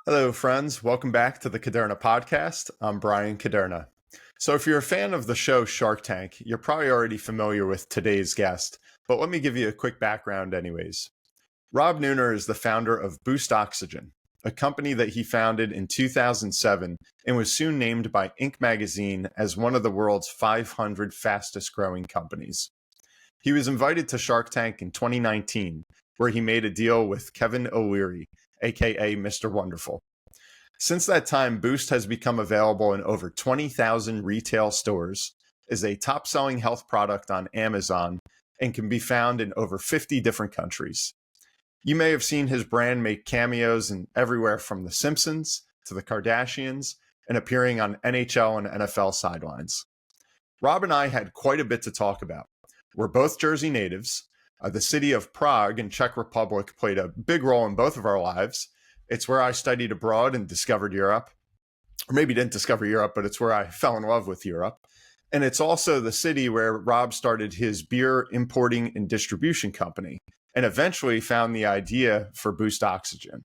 Hello, friends. Welcome back to the Caderna podcast. I'm Brian Caderna. So if you're a fan of the show Shark Tank, you're probably already familiar with today's guest, but let me give you a quick background anyways. Rob Neuner is the founder of Boost Oxygen, a company that he founded in 2007 and was soon named by Inc. magazine as one of the world's 500 fastest growing companies. He was invited to Shark Tank in 2019, where he made a deal with Kevin O'Leary, aka Mr. Wonderful. Since that time, Boost has become available in over 20,000 retail stores, is a top-selling health product on Amazon, and can be found in over 50 different countries. You may have seen his brand make cameos in everywhere from The Simpsons to The Kardashians and appearing on NHL and NFL sidelines. Rob and I had quite a bit to talk about. We're both Jersey natives. The city of Prague in Czech Republic played a big role in both of our lives. It's where I studied abroad and discovered Europe. Or maybe didn't discover Europe, but it's where I fell in love with Europe. And it's also the city where Rob started his beer importing and distribution company and eventually found the idea for Boost Oxygen.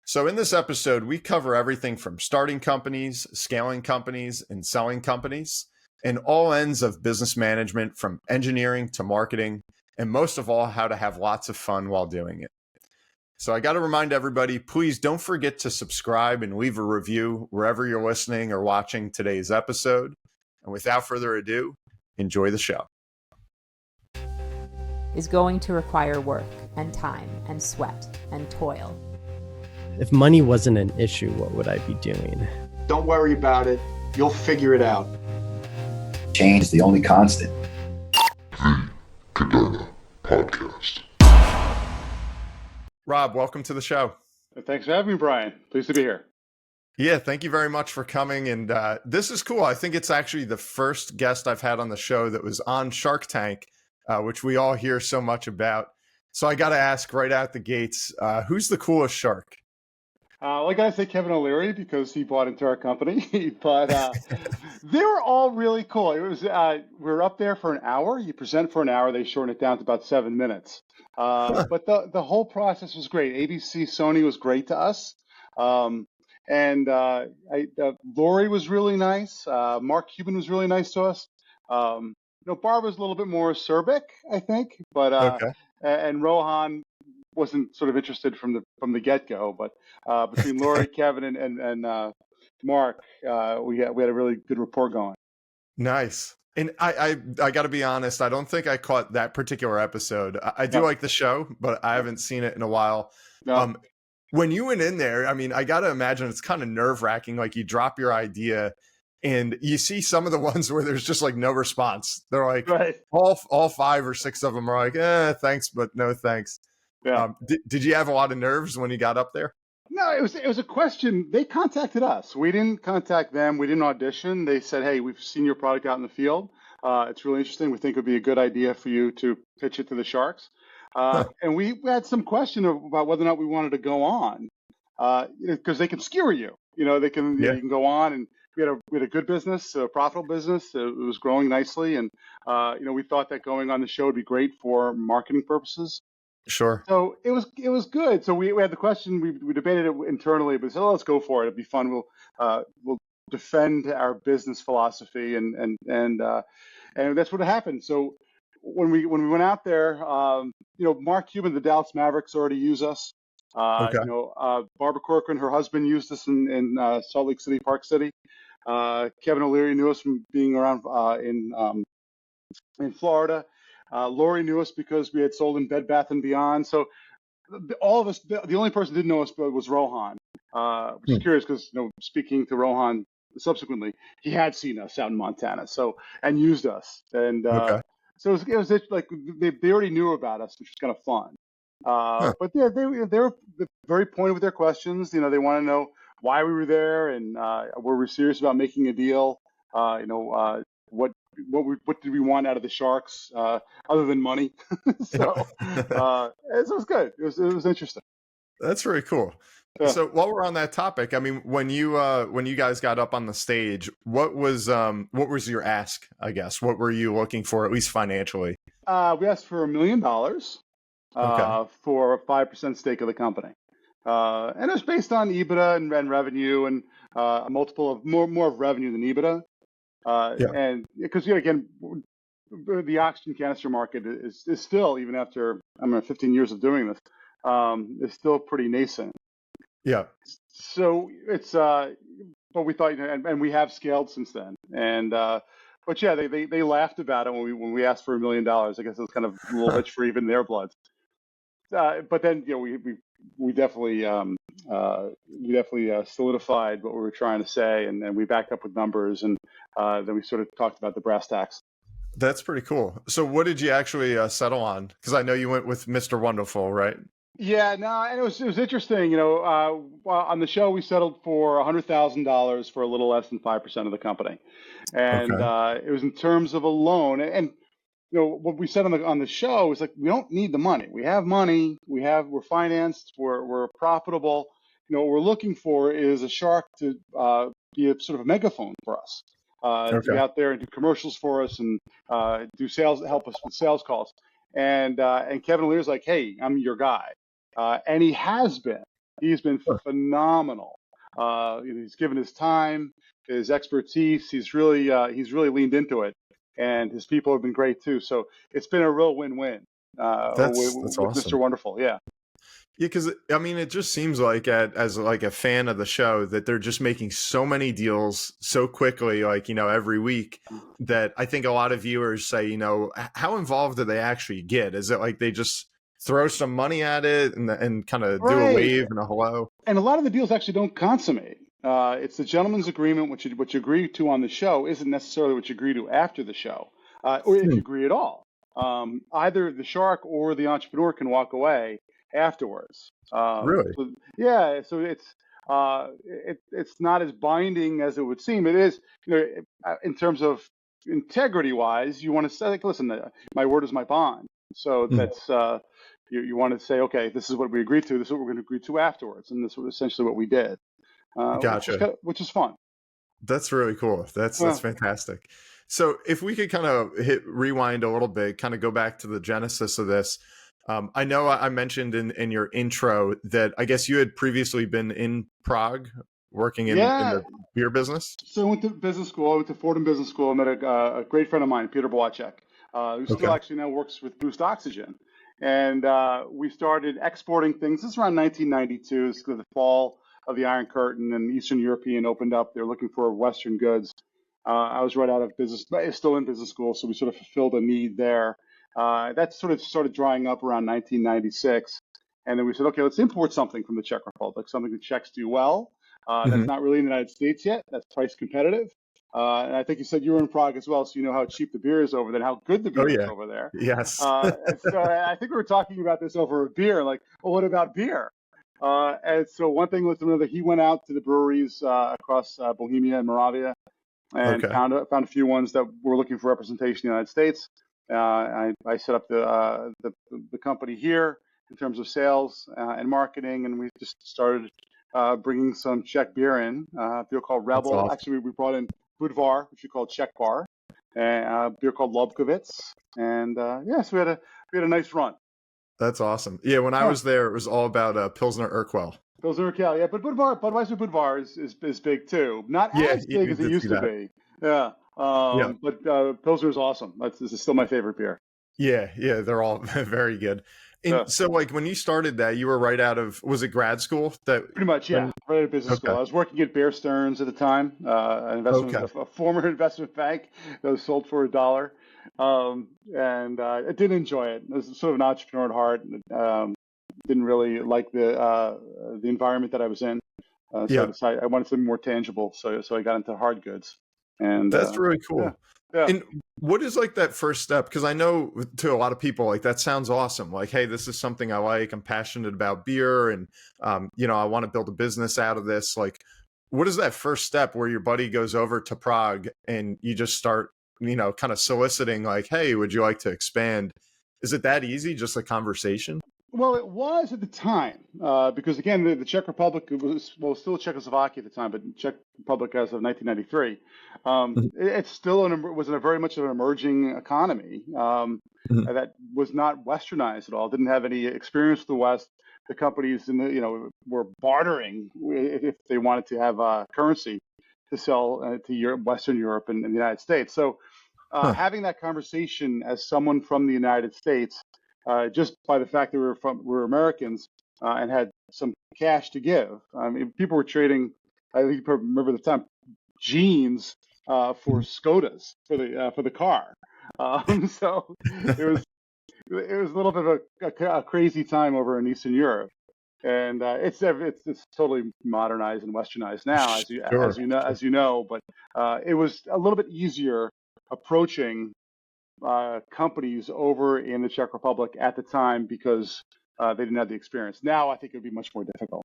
So in this episode, we cover everything from starting companies, scaling companies, and selling companies, and all ends of business management from engineering to marketing, and most of all, how to have lots of fun while doing it. So I got to remind everybody, please don't forget to subscribe and leave a review wherever you're listening or watching today's episode. And without further ado, enjoy the show. Is going to require work and time and sweat and toil. If money wasn't an issue, what would I be doing? Don't worry about it. You'll figure it out. Change is the only constant. The Caderna Podcast. Rob, welcome to the show. Thanks for having me, Brian. Pleased to be here. Yeah, thank you very much for coming. And this is cool. I think it's actually the first guest I've had on the show that was on Shark Tank, which we all hear so much about. So I got to ask right out the gates, who's the coolest shark? Well, I got to say Kevin O'Leary because he bought into our company, but they were all really cool. It was we were up there for an hour. You present for an hour. They shortened it down to about 7 minutes. But the whole process was great. ABC, Sony was great to us. Lori was really nice. Mark Cuban was really nice to us. Barbara's a little bit more acerbic, I think, but Okay. and Rohan wasn't sort of interested from the get-go. But between Lori, Kevin, and Mark, we had a really good rapport going. Nice. And I got to be honest, I don't think I caught that particular episode. I do like the show, but I haven't seen it in a while. No. When you went in there, I mean, I got to imagine it's kind of nerve-wracking. Like you drop your idea and you see some of the ones where there's just like no response. They're like, Right. all 5 or 6 of them are like, thanks, but no thanks. Yeah. Did you have a lot of nerves when you got up there? No, it was a question. They contacted us. We didn't contact them. We didn't audition. They said, "Hey, we've seen your product out in the field. It's really interesting. We think it would be a good idea for you to pitch it to the Sharks." And we had some question about whether or not we wanted to go on, because they can skewer you. They can you can go on, and we had a good business, a profitable business. It was growing nicely, and we thought that going on the show would be great for marketing purposes. Sure. So it was good. So we had the question. We debated it internally, but said, "Oh, let's go for it. It'll be fun. We'll defend our business philosophy, and that's what happened." So when we went out there, Mark Cuban, the Dallas Mavericks already use us. Okay. Barbara Corcoran, her husband, used us in Salt Lake City, Park City. Kevin O'Leary knew us from being around in Florida. Lori knew us because we had sold in Bed Bath & Beyond. So all of us, the only person who didn't know us was Rohan, which is curious because, speaking to Rohan subsequently, he had seen us out in Montana, and used us. And so it was like they already knew about us, which was kind of fun. But yeah, they were very pointed with their questions. They want to know why we were there and were we serious about making a deal. What did we want out of the Sharks other than money? So it was good. It was interesting. That's very cool. Yeah. So while we're on that topic, I mean, when you guys got up on the stage, what was your ask? I guess what were you looking for, at least financially? We asked for $1 million for a 5% stake of the company. And it was based on EBITDA and revenue and a multiple of more of revenue than EBITDA. Yeah. And because again, the oxygen canister market is still, even after 15 years of doing this, is still pretty nascent. Yeah. So it's but we thought, and we have scaled since then. And but yeah, they laughed about it when we asked for $1 million. I guess it was kind of a little rich for even their bloods. But then we definitely solidified what we were trying to say, and we backed up with numbers, and then we sort of talked about the brass tacks. That's pretty cool. So what did you actually settle on? Because I know you went with Mr. Wonderful, right? Yeah, no, and it was interesting. On the show we settled for $100,000 for a little less than 5% of the company, and Okay. it was in terms of a loan. And what we said on the show is like, we don't need the money. We have money. We're financed. We're profitable. What we're looking for is a shark to be a sort of a megaphone for us, to be Okay. out there and do commercials for us and do sales, help us with sales calls. And Kevin Lear's like, hey, I'm your guy. And he has been. He's been Sure. phenomenal. He's given his time, his expertise. He's really leaned into it, and his people have been great too. So it's been a real win-win That's with Mr. awesome. Wonderful. Yeah. Yeah, because I mean, it just seems like as like a fan of the show that they're just making so many deals so quickly, like every week, that I think a lot of viewers say, how involved do they actually get? Is it like they just throw some money at it and kind of do a Right. wave and a hello? And a lot of the deals actually don't consummate. It's the gentleman's agreement, which you agree to on the show isn't necessarily what you agree to after the show, or if you agree at all. Either the shark or the entrepreneur can walk away afterwards. Really? So yeah, so it's not as binding as it would seem. It is, in terms of integrity wise, you want to say, like, listen, my word is my bond. So Mhm. that's you want to say, okay, this is what we agreed to. This is what we're going to agree to afterwards, and this was essentially what we did, Gotcha. which is fun. That's really cool. That's Well, fantastic. So if we could kind of rewind a little bit, kind of go back to the genesis of this. I know I mentioned in your intro that I guess you had previously been in Prague working in yeah. the beer business. So I went to business school. I went to Fordham Business School. I met a great friend of mine, Peter Blachek, who still Okay. actually now works with Boost Oxygen. And we started exporting things. This is around 1992, it's the fall of the Iron Curtain, and Eastern European opened up. They're looking for Western goods. I was right out of business, still in business school, so we sort of fulfilled a need there. That sort of started drying up around 1996. And then we said, okay, let's import something from the Czech Republic, something the Czechs do well. That's Mhm. not really in the United States yet. That's price competitive. And I think you said you were in Prague as well, so you know how cheap the beer is over there, and how good the Oh beer is yeah. over there. Yes. And so I think we were talking about this over a beer, like, well, what about beer? And so one thing was another. He went out to the breweries across Bohemia and Moravia and Okay. found a few ones that were looking for representation in the United States. I set up the company here in terms of sales and marketing, and we just started bringing some Czech beer in. A beer called That's Rebel. awesome. Actually, we brought in Budvar, which we call Czech Bar, and a beer called Lobkowitz, and yeah, so we had a nice run. That's awesome. Yeah, when I Yeah. was there, it was all about Pilsner Urquell. Those are Cal, yeah, but Budweiser Budvar is big too. Not Yeah, as big you as it did see used to that. be. Yeah, Yeah. but Pilsner is awesome. This is still my favorite beer. Yeah, they're all very good. Yeah. And so, like, when you started that, you were right out of, was it grad school? That Pretty much, yeah. when? Right out of business school. Okay. I was working at Bear Stearns at the time, Okay. a former investment bank that was sold for $1. And I did enjoy it. I was sort of an entrepreneur at heart. Didn't really like the environment that I was in. So I Yeah, decided I wanted something more tangible. So I got into hard goods. And that's really yeah, cool. yeah. And what is like that first step? Because I know to a lot of people, like that sounds awesome. Like, hey, this is something I like. I'm passionate about beer, and I want to build a business out of this. Like, what is that first step where your buddy goes over to Prague and you just start, kind of soliciting, like, hey, would you like to expand? Is it that easy? Just a conversation? Well, it was at the time, because again, the Czech Republic was still Czechoslovakia at the time, but Czech Republic as of 1993, Mhm. it's still was a very much of an emerging economy Mhm. that was not westernized at all. Didn't have any experience with the West. the companies in the were bartering if they wanted to have currency to sell to Europe, Western Europe, and the United States. So having that conversation as someone from the United States, just by the fact that we're Americans and had some cash to give. I mean, people were trading. I think you probably remember the time jeans for Skodas for the car. So it was a little bit of a crazy time over in Eastern Europe, and it's totally modernized and westernized now, Sure. as you know. But it was a little bit easier approaching companies over in the Czech Republic at the time because they didn't have the experience. Now I think it would be much more difficult.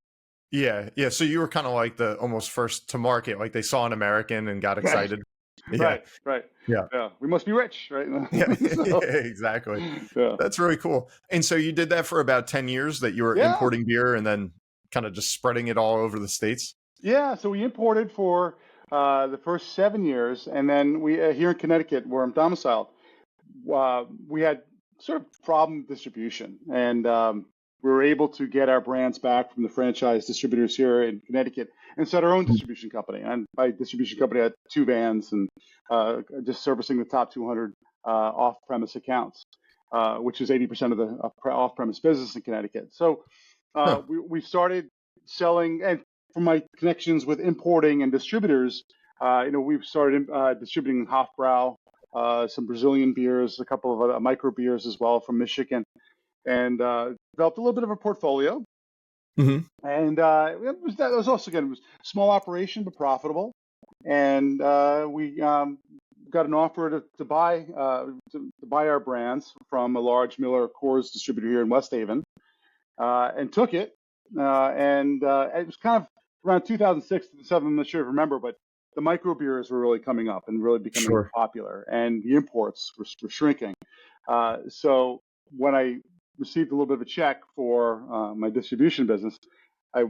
Yeah, yeah. So you were kind of like the almost first to market, like they saw an American and got Right, excited. Yeah, right. yeah, Yeah, we must be rich, right? yeah, yeah, So, exactly. yeah, That's really cool. And so you did that for about 10 years that you were yeah, importing beer and then kind of just spreading it all over the States? yeah. So we imported for the first 7 years, and then we here in Connecticut, where I'm domiciled, we had sort of problem distribution, and we were able to get our brands back from the franchise distributors here in Connecticut and start our own distribution company. And by distribution company, I had 2 vans and just servicing the top 200 off-premise accounts, which is 80% of the off-premise business in Connecticut. So Huh. we started selling, and from my connections with importing and distributors, we've started distributing Hofbrau, some Brazilian beers, a couple of other micro beers as well from Michigan, and developed a little bit of a portfolio. Hmm. And that was also, again, it was a small operation but profitable. And we got an offer to buy our brands from a large Miller Coors distributor here in West Haven, and took it. And it was kind of around 2006 to 2007. I'm not sure if you remember, but the micro beers were really coming up and really becoming Sure. popular, and the imports were shrinking. So when I received a little bit of a check for my distribution business, I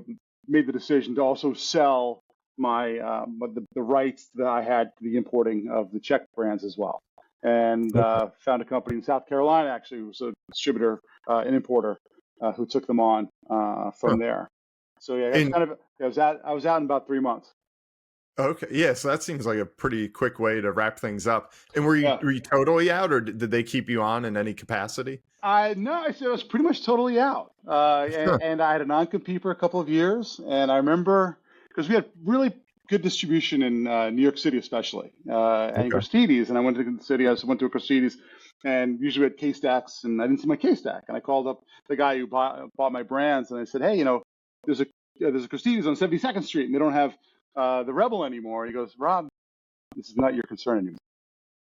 made the decision to also sell the rights that I had to the importing of the Czech brands as well, and Okay. found a company in South Carolina, actually, who was a distributor, an importer, who took them on Huh. from there. So yeah, that's And kind of I was out in about 3 months. okay, yeah, so that seems like a pretty quick way to wrap things up. And Yeah. were you totally out, or did they keep you on in any capacity? I said I was pretty much totally out, Huh. and I had a non-compete for a couple of years, and I remember because we had really good distribution in New York City, especially, and Okay. Gristedes, and I went to the city. I went to a Gristedes, and usually we had K-stacks, and I didn't see my K-stack, and I called up the guy who bought my brands, and I said, hey, there's a there's a Gristedes on 72nd Street, and they don't have the Rebel anymore. And he goes, Rob, this is not your concern anymore.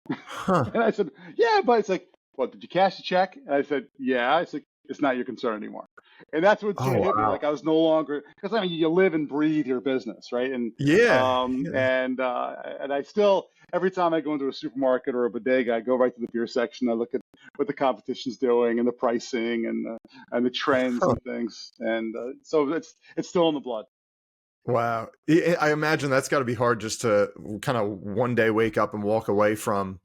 Huh. And I said, yeah, but it's like, what, did you cash the check? And I said, yeah. It's like, it's not your concern anymore. And that's what sort Oh, of hit me. wow. Like I was no longer, because I mean, you live and breathe your business, right? And Yeah. um, Yeah. and uh, and I still, every time I go into a supermarket or a bodega, I go right to the beer section. I look at what the competition's doing and the pricing and the trends Huh. and things. And so it's still in the blood. Wow. I imagine that's got to be hard just to kind of one day wake up and walk away from.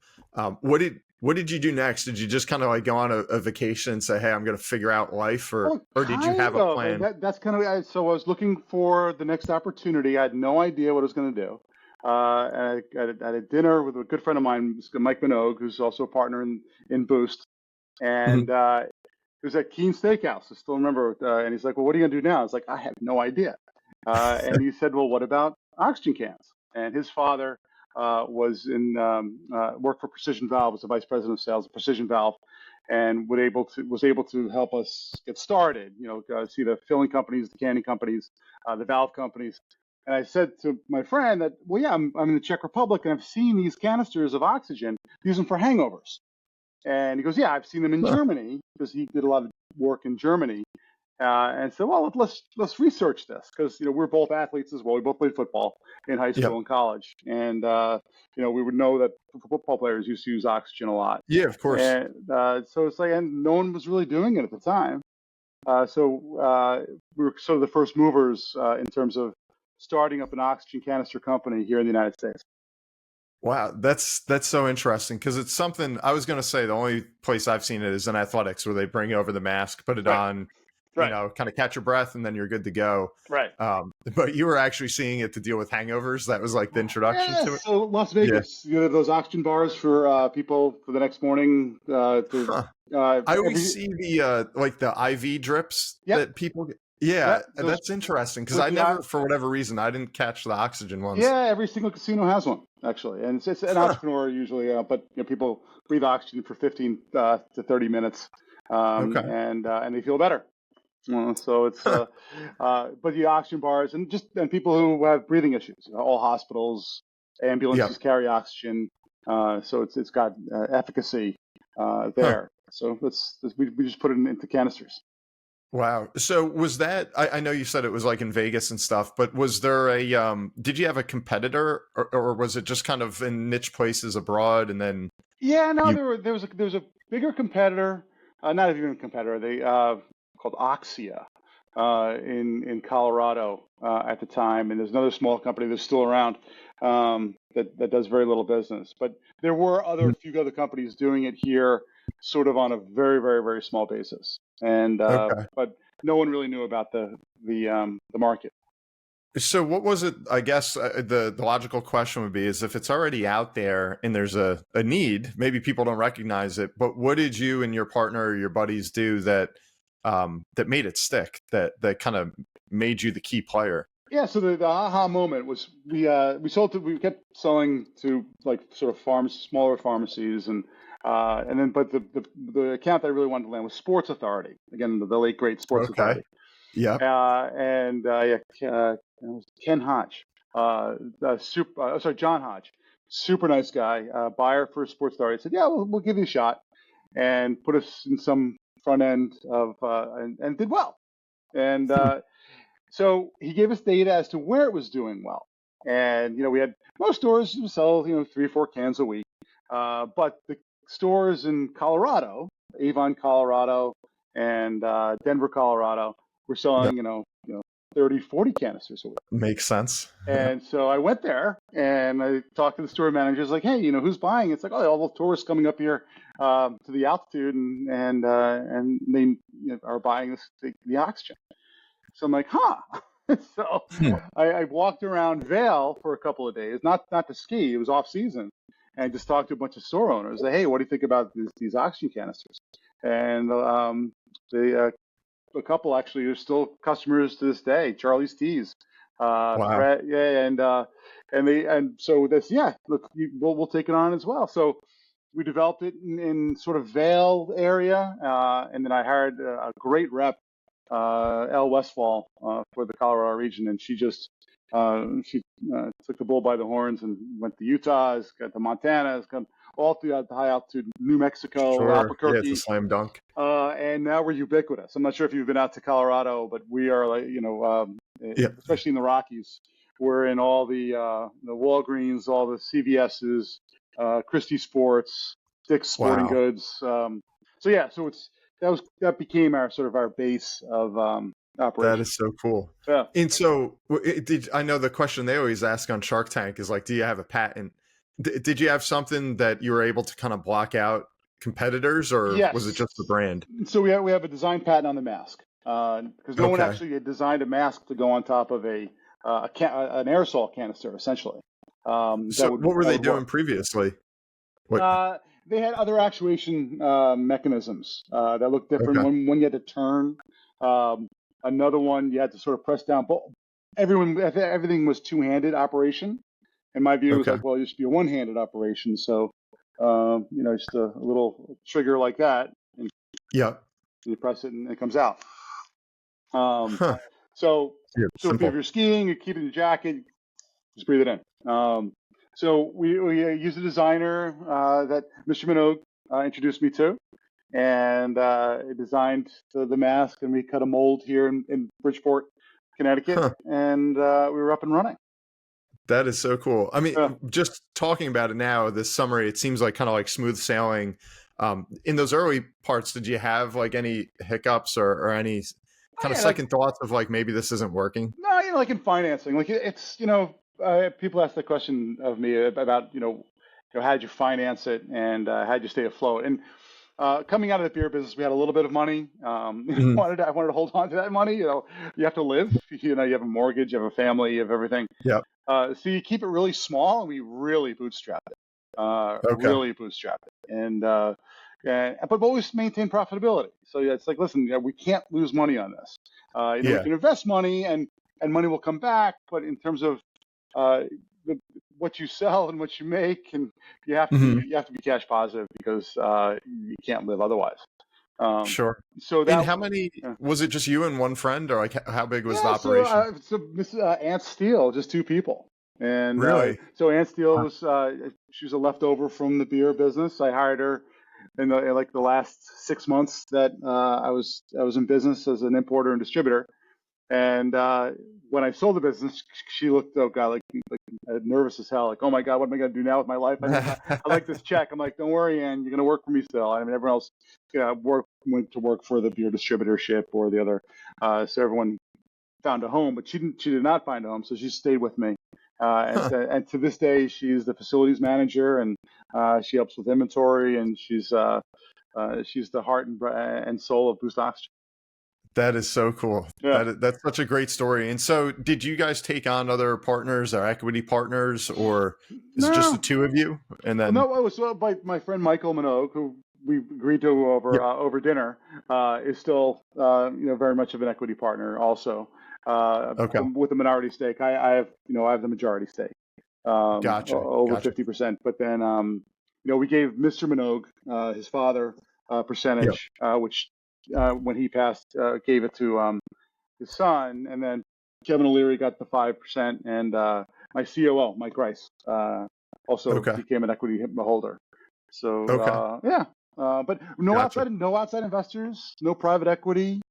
What did you do next? Did you just kind of like go on a vacation and say, "Hey, I'm going to figure out life," Well, or did you have kind a of. And plan? that's kind of, so I was looking for the next opportunity. I had no idea what I was going to do. And I had a dinner with a good friend of mine, Mike Minogue, who's also a partner in Boost. And Mhm. it was at Keen Steakhouse. I still remember. And he's like, well, what are you going to do now? I was like, I have no idea. And he said, well, what about oxygen cans? And his father worked for Precision Valve, was the vice president of sales of Precision Valve, and was able to help us get started. See the filling companies, the canning companies, the valve companies. And I said to my friend that, well, yeah, I'm in the Czech Republic, and I've seen these canisters of oxygen, use them for hangovers. And he goes, yeah, I've seen them in Huh. Germany, because he did a lot of work in Germany. And so, well, let's research this, because we're both athletes as well. We both played football in high school Yep. and college, and we would know that football players used to use oxygen a lot. Yeah, of course. And so it's like, and no one was really doing it at the time. So we were sort of the first movers in terms of starting up an oxygen canister company here in the United States. Wow, that's so interesting because it's something I was going to say. The only place I've seen it is in athletics, where they bring over the mask, put it Right. on, you Right. know, kind of catch your breath and then you're good to go. Right. But you were actually seeing it to deal with hangovers. That was like the introduction Yeah, to it. so Las Yeah. Vegas, you know, those oxygen bars for people for the next morning. Huh. I always Every see the like the IV drips Yep. that people get. Yeah, Yep, those that's interesting because with I the never, for whatever reason, I didn't catch the oxygen ones. yeah, every single casino has one actually, and it's an Huh. entrepreneur usually, but you know, people breathe oxygen for 15 to 30 minutes, Okay. and they feel better. So it's Huh. but the oxygen bars and people who have breathing issues, all hospitals, Yep. ambulances carry oxygen, so it's got efficacy Huh. there. So we just put it into canisters. Wow. So was that, I know you said it was like in Vegas and stuff, but was there did you have a competitor or was it just kind of in niche places abroad and then Yeah, no, you, there was a bigger competitor, not even a competitor. They called Oxia in Colorado at the time, and there's another small company that's still around that does very little business. But there were few other companies doing it here, sort of on a very very very small basis, and okay. but no one really knew about the market. So what was it, I guess the logical question would be is if it's already out there and there's a need, maybe people don't recognize it, but what did you and your partner or your buddies do that that made it stick, that kind of made you the key player? Yeah, so the aha moment was we kept selling to like sort of smaller pharmacies and then but the account that I really wanted to land was Sports Authority, again the late great Sports Okay. Authority, Yep. and it was Ken Hodge, John Hodge, super nice guy, buyer for Sports Authority, said yeah we'll give you a shot and put us in some front end of and did well, and so he gave us data as to where it was doing well. And, you know, we had most stores who sell, you know, 3 or 4 cans a week. But the stores in Colorado, Avon, Colorado, and Denver, Colorado, were Yep. selling, 30, 40 canisters a week. Makes sense. And so I went there and I talked to the store managers, like, hey, you know, who's buying? It's like, oh, all the tourists coming up here to the altitude and they are buying the oxygen. So I'm like, huh. So Hmm. I walked around Vail for a couple of days, not to ski, it was off season, and just talked to a bunch of store owners. Like, hey, what do you think about these oxygen canisters? And a couple actually are still customers to this day. Charlie's Teas, Wow. Fred, yeah, and so this, yeah, look, we'll take it on as well. So we developed it in sort of Vail area, and then I hired a great rep, Elle Westfall, for the Colorado region, and she took the bull by the horns and went to Utah, got to Montana, has come all throughout the high altitude, New Mexico, Sure. Yeah, it's a Albuquerque, slam dunk. and now we're ubiquitous. I'm not sure if you've been out to Colorado, but we are like, Yeah. especially in the Rockies, we're in all the Walgreens, all the CVS's, Christie Sports, Dick's Sporting Wow. Goods. So yeah, so that became our base of That operation. is so cool. Yeah. And so I know the question they always ask on Shark Tank is like, do you have a patent? Did you have something that you were able to kind of block out competitors or was it Yes. just the brand? So we have a design patent on the mask, because no one Okay. actually had designed a mask to go on top of an aerosol canister, essentially. So what were they doing previously? What? They had other actuation mechanisms that looked different. Okay. One you had to turn, another one you had to sort of press down. But everything was two-handed operation. And my view was Okay. like, well, it used to be a one-handed operation. So, just a little trigger like that, and Yep. you press it and it comes out. Huh. So Yeah, if simple. you're skiing, you're keeping the jacket, just breathe it in. So we used a designer that Mr. Minogue introduced me to, and designed the mask, and we cut a mold here in Bridgeport, Connecticut, Huh. and we were up and running. That is so cool. I mean, Yeah. just talking about it now, this summary, it seems like kind of like smooth sailing. In those early parts, did you have like any hiccups or any kind of Yeah, second thoughts of like maybe this isn't working? no, like in financing, like it's people ask the question of me about how'd you finance it and how'd you stay afloat, and coming out of the beer business, we had a little bit of money. Mhm. I wanted to hold on to that money. You have to live. You have a mortgage, you have a family, you have everything. Yep. So you keep it really small, and we really bootstrapped it. Okay. Really bootstrapped it, but always maintain profitability. So it's like, listen, we can't lose money on this. We Yeah. can invest money, and money will come back. But in terms of uh, what you sell and what you make, and Mhm. you have to be cash positive, because you can't live otherwise. Sure. So And that how many yeah. was it? Just you and one friend, or like how big was the Yeah, operation? so Miss Aunt Steele, just two people, and Really? so Aunt Steele was she was a leftover from the beer business. I hired her in like the last 6 months that I was in business as an importer and distributor. And when I sold the business, she looked, oh God, like nervous as hell. Like, oh my God, what am I going to do now with my life? I like this check. I'm like, don't worry, Ann, you're going to work for me still. I mean, everyone else went to work for the beer distributorship or the other. So everyone found a home, but she did not find a home. So she stayed with me. Huh. And to this day, she's the facilities manager, and she helps with inventory, and she's the heart and soul of Boost Oxygen. That is so cool. Yeah. That's such a great story. And so, did you guys take on other partners or equity partners, or is it just the No. two of you? And Well, then, no, it was by my friend Michael Minogue, who we agreed to yeah, over dinner, is still very much of an equity partner also, okay, with a minority stake. I have I have the majority stake, gotcha, over gotcha. 50%. But then we gave Mr. Minogue, his father, Yeah, percentage, which when he passed, gave it to his son, and then Kevin O'Leary got the 5%, and my COO, Mike Rice, also okay, became an equity holder. So okay, yeah, but gotcha. no outside investors, no private equity,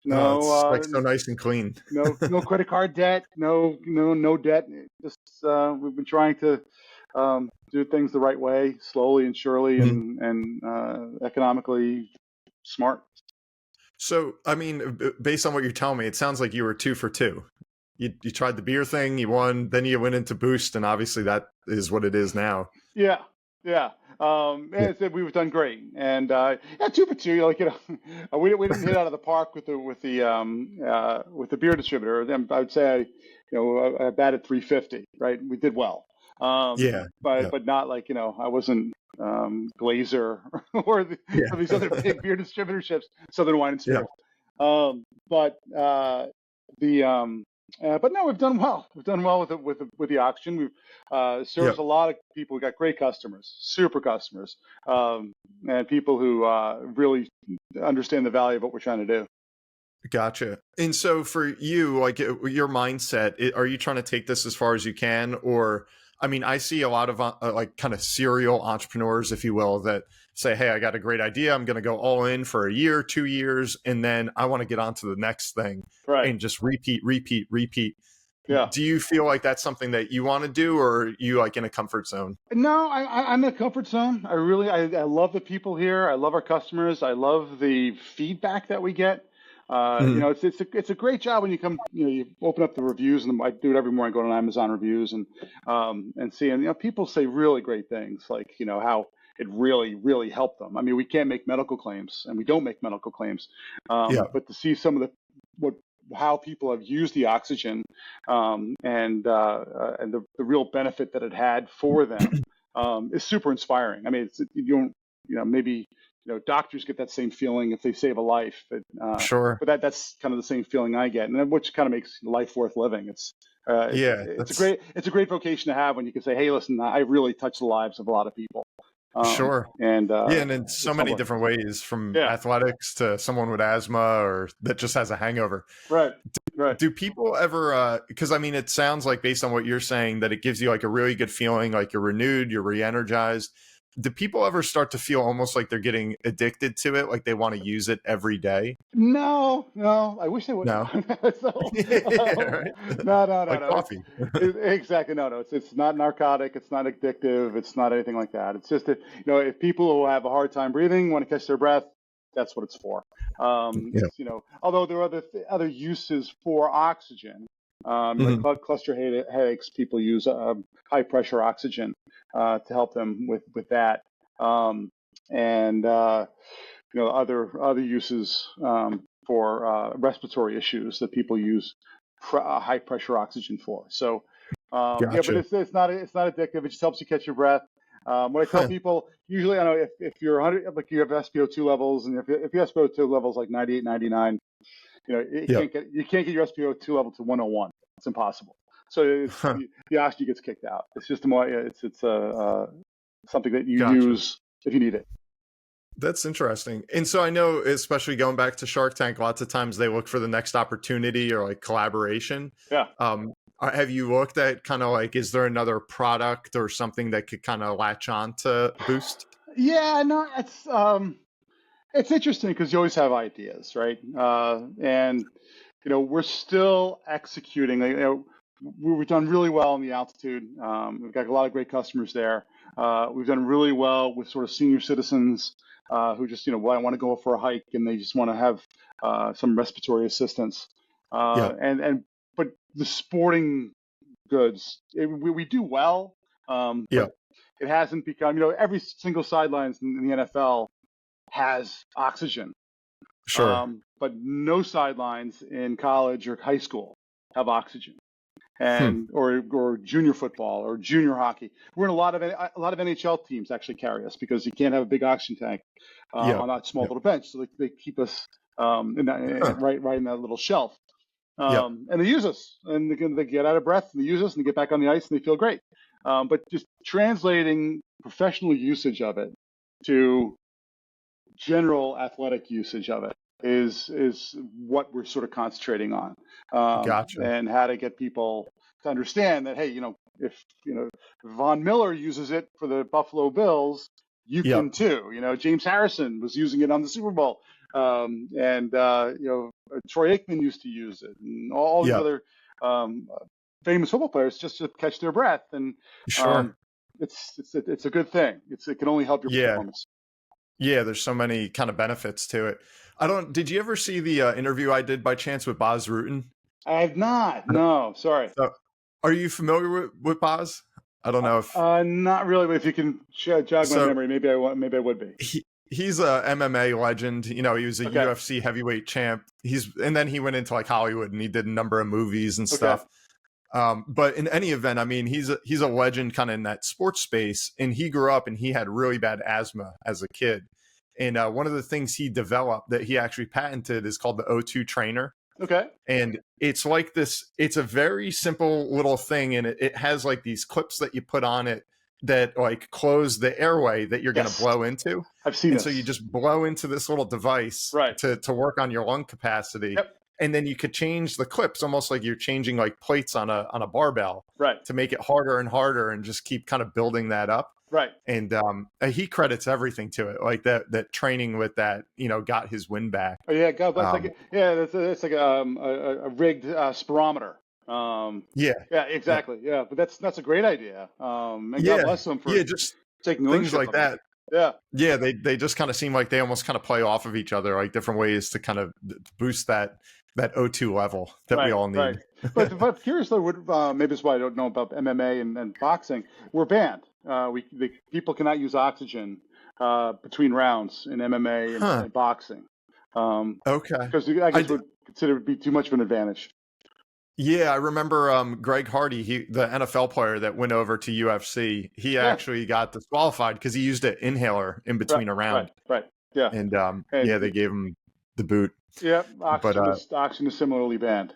Oh, no it's like so nice and clean. no credit card debt, no debt. Just we've been trying to do things the right way, slowly and surely, Mhm. and economically smart. So, I mean, based on what you're telling me, it sounds like you were two for two. You tried the beer thing, you won, then you went into Boost, and obviously that is what it is now. Yeah, yeah. Yeah. And I said we've done great, and yeah, two for two. We didn't hit out of the park with the beer distributor. Then I would say I batted 350. Right, we did well, Yeah. Yeah. but not like I wasn't Glazer or Yeah. these other big beer distributorships, Southern Wine and Yeah. Spirits. But the but no, we've done well. We've done well with the auction. We've Yeah. serves a lot of people. We got great customers, super customers, and people who really understand the value of what we're trying to do. Gotcha. And so for you, like your mindset, are you trying to take this as far as you can? Or, I mean, I see a lot of like kind of serial entrepreneurs, if you will, that say, hey, I got a great idea. I'm going to go all in for a year, 2 years, and then I want to get on to the next thing Right. and just repeat, repeat, repeat. Yeah. Do you feel like that's something that you want to do, or are you like in a comfort zone? No, I'm in a comfort zone. I love the people here. I love our customers. I love the feedback that we get. Mhm. It's a great job when you come. You open up the reviews, and I do it every morning. I go on Amazon reviews and see, and people say really great things, like how it really helped them. I mean, we can't make medical claims, and we don't make medical claims, Yeah. but to see some of what how people have used the oxygen, and the real benefit that it had for them, is super inspiring. I mean, you don't, maybe doctors get that same feeling if they save a life, Sure. but that's kind of the same feeling I get, and which kind of makes life worth living. Yeah. That's It's a great vocation to have when you can say, hey, listen, I really touched the lives of a lot of people, sure. and Yeah, and in so it's many humbling. different ways, from Yeah, athletics to someone with asthma or that just has a hangover. right, right. Do people ever, because I mean, it sounds like based on what you're saying that it gives you like a really good feeling, like you're renewed, you're re-energized. Do people ever start to feel almost like they're getting addicted to it, like they want to use it every day? No. I wish they would. No. So, Yeah, right? Like no. coffee. Exactly, no. It's not narcotic. It's not addictive. It's not anything like that. It's just that if people who have a hard time breathing want to catch their breath, that's what it's for. Yeah. Although there are other uses for oxygen, like Mhm. cluster headaches, people use high pressure oxygen to help them with that. Um, and other uses for respiratory issues that people use high pressure oxygen for. So but Gotcha. it's not addictive. It just helps you catch your breath. What I tell people, usually, I know if you're 100, like you have SpO2 levels, and if your SpO2 levels like 98, 99, you can't get your SpO2 level to 101. It's impossible. So the oxygen gets kicked out. It's just something that you use if you need it. That's interesting. And so I know, especially going back to Shark Tank, lots of times they look for the next opportunity or like collaboration. Yeah. Have you looked at kind of like, is there another product or something that could kind of latch on to Boost? Yeah, no, it's interesting because you always have ideas, right? And we're still executing. We've done really well in the altitude. We've got a lot of great customers there. We've done really well with sort of senior citizens who just, I want to go for a hike and they just want to have some respiratory assistance. But the sporting goods, we do well. But it hasn't become, every single sidelines in the NFL has oxygen. Sure. But no sidelines in college or high school have oxygen. And or junior football or junior hockey. We're in a lot of NHL teams actually carry us because you can't have a big oxygen tank on that small little bench. So they keep us right in that little shelf. And they use us, and they get out of breath, and they use us, and they get back on the ice, and they feel great. But just translating professional usage of it to general athletic usage of it is what we're sort of concentrating on. Gotcha. And how to get people to understand that, hey, if Von Miller uses it for the Buffalo Bills, you can too. James Harrison was using it on the Super Bowl. And Troy Aikman used to use it, and all these other famous football players just to catch their breath. And it's a good thing. It can only help your performance. Yeah, there's so many kind of benefits to it. Did you ever see the interview I did by chance with Baz Rutten? I have not. No, sorry. So, are you familiar with Baz? I don't know if not really, but if you can jog my memory, maybe I would be. He's a MMA legend. He was a UFC heavyweight champ. And then he went into like Hollywood and he did a number of movies and stuff. But in any event, I mean, he's a legend kind of in that sports space, and he grew up and he had really bad asthma as a kid. And one of the things he developed that he actually patented is called the O2 trainer. Okay. And it's like this, it's a very simple little thing. And it has like these clips that you put on it that like close the airway that you're going to blow into. I've seen it. So you just blow into this little device to work on your lung capacity. Yep. And then you could change the clips almost like you're changing like plates on a barbell to make it harder and harder and just keep kind of building that up. Right. And he credits everything to it. Like that training with that, got his win back. Oh yeah. God bless. It's like a rigged spirometer. Yeah, exactly. Yeah. But that's a great idea. And God bless them for just taking things like that. Yeah. They just kind of seem like they almost kind of play off of each other, like different ways to kind of boost that O2 level that we all need. Right. But curiously, maybe that's why I don't know about MMA and boxing. We're banned. People cannot use oxygen between rounds in MMA and boxing. Because I guess would consider it to be too much of an advantage. Yeah, I remember Greg Hardy, the NFL player that went over to UFC. He actually got disqualified because he used an inhaler in between a round. Right. Yeah. And they gave him the boot. Yeah, oxygen is similarly banned,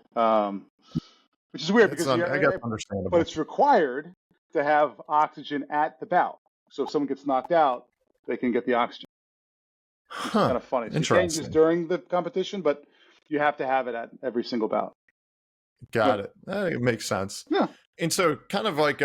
which is weird because I guess understandable. But it's required to have oxygen at the bout. So if someone gets knocked out, they can get the oxygen. It's kind of funny. So you can't use during the competition, but you have to have it at every single bout. Got it. It makes sense. Yeah. And so kind of like,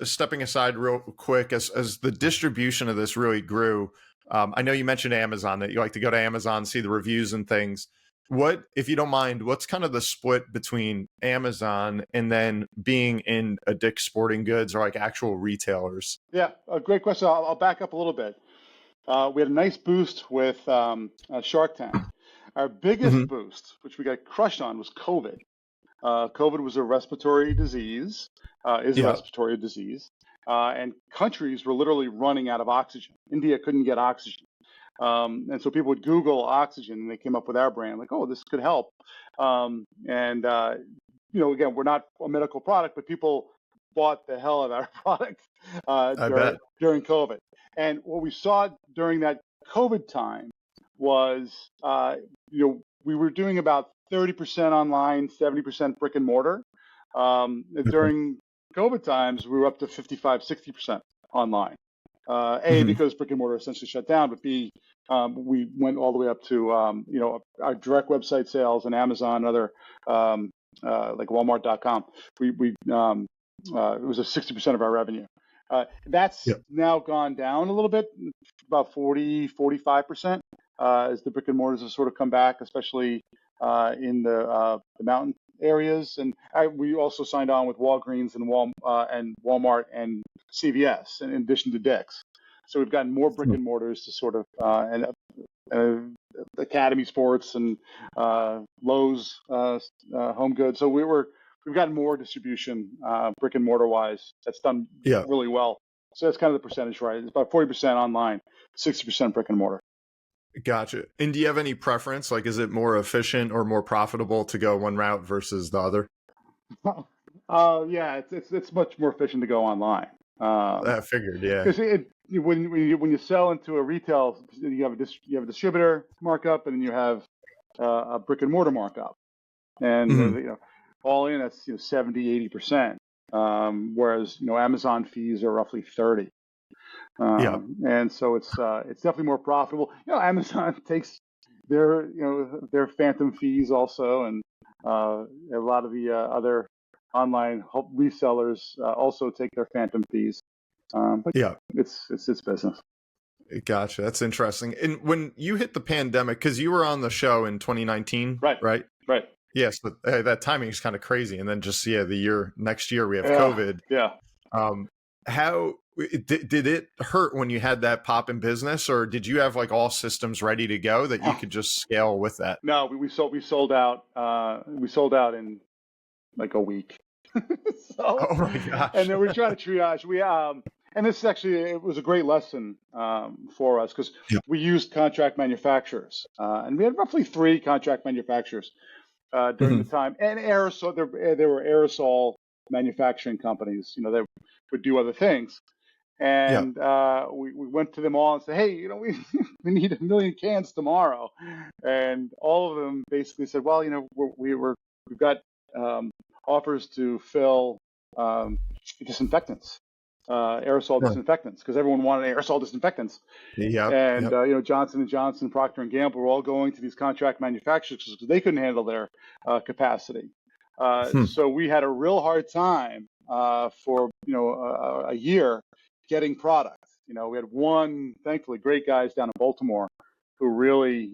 stepping aside real quick as the distribution of this really grew, I know you mentioned Amazon, that you like to go to Amazon, see the reviews and things. What, if you don't mind, what's kind of the split between Amazon and then being in a Dick's Sporting Goods or like actual retailers? Yeah, a great question. I'll back up a little bit. We had a nice boost with Shark Tank. Our biggest boost, which we got crushed on, was COVID. COVID was a respiratory disease, a respiratory disease. and countries were literally running out of oxygen. India couldn't get oxygen. And so people would Google oxygen, and they came up with our brand, like, oh, this could help. And again, we're not a medical product, but people bought the hell out of our product I bet. during COVID. And what we saw during that COVID time was, we were doing about 30% online, 70% brick and mortar. During COVID times, we were up to 55, 60% online. Because brick and mortar essentially shut down, but B, we went all the way up to our direct website sales and Amazon and other like Walmart.com. It was a 60% of our revenue. That's now gone down a little bit, about 40, 45%, as the brick and mortars have sort of come back, especially in the mountain areas. And we also signed on with Walgreens and Walmart and CVS, in addition to Dick's. So we've gotten more brick and mortars to sort of and Academy Sports and Lowe's Home Goods. So we've gotten more distribution brick and mortar wise. That's done really well. So that's kind of the percentage, right? It's about 40% online, 60% brick and mortar. Gotcha. And do you have any preference? Like, is it more efficient or more profitable to go one route versus the other? Yeah, it's much more efficient to go online. I figured, yeah. Because when you sell into a retail, you have a distributor markup, and then you have a brick and mortar markup, and all in that's 70-80%. Whereas Amazon fees are roughly 30. And so it's definitely more profitable. Amazon takes their phantom fees also, and a lot of the other online resellers also take their phantom fees. But it's business. Gotcha. That's interesting. And when you hit the pandemic, because you were on the show in 2019, right? Yes, but that timing is kind of crazy. And then just the next year we have COVID. Yeah. How did it hurt when you had that pop in business, or did you have like all systems ready to go that you could just scale with that? No, we sold out. We sold out in like a week. Oh my gosh! And then we're trying to triage. And this it was a great lesson for us, because we used contract manufacturers, and we had roughly 3 contract manufacturers during the time. And aerosol, there were aerosol manufacturing companies, that would do other things. And we went to them all and said, hey, we need 1 million cans tomorrow. And all of them basically said, well, we've got offers to fill disinfectants, aerosol disinfectants, because everyone wanted aerosol disinfectants. And Johnson & Johnson, Procter & Gamble were all going to these contract manufacturers because they couldn't handle their capacity. So we had a real hard time for a year getting product. We had one, thankfully, great guys down in Baltimore who really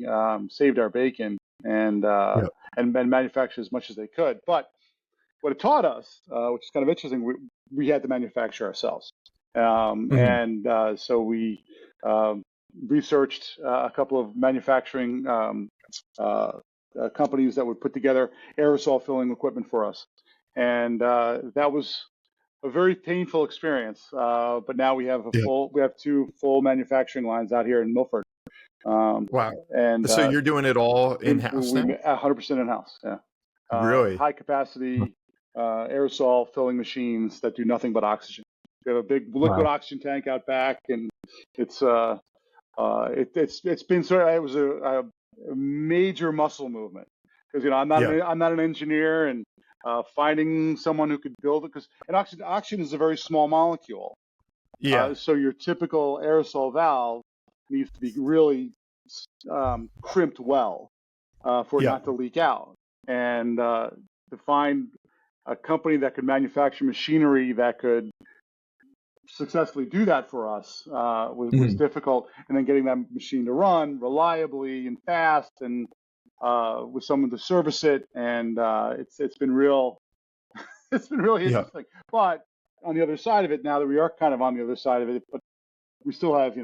saved our bacon and manufactured as much as they could. But what it taught us, which is kind of interesting, we had to manufacture ourselves. And so we researched a couple of manufacturing companies that would put together aerosol filling equipment for us. And that was a very painful experience. But now we have we have 2 full manufacturing lines out here in Milford. Wow. And so you're doing it all in-house now? 100% in-house, yeah. Really? High capacity aerosol filling machines that do nothing but oxygen. We have a big liquid oxygen tank out back, and it's been it was a major muscle movement, because I'm not an engineer, and finding someone who could build it, because oxygen is a very small molecule. So your typical aerosol valve needs to be really crimped well for it not to leak out. And to find a company that could manufacture machinery that could successfully do that for us was difficult. And then getting that machine to run reliably and fast, and with someone to service it, and it's been really interesting. But on the other side of it, now that we are kind of on the other side of it, but we still have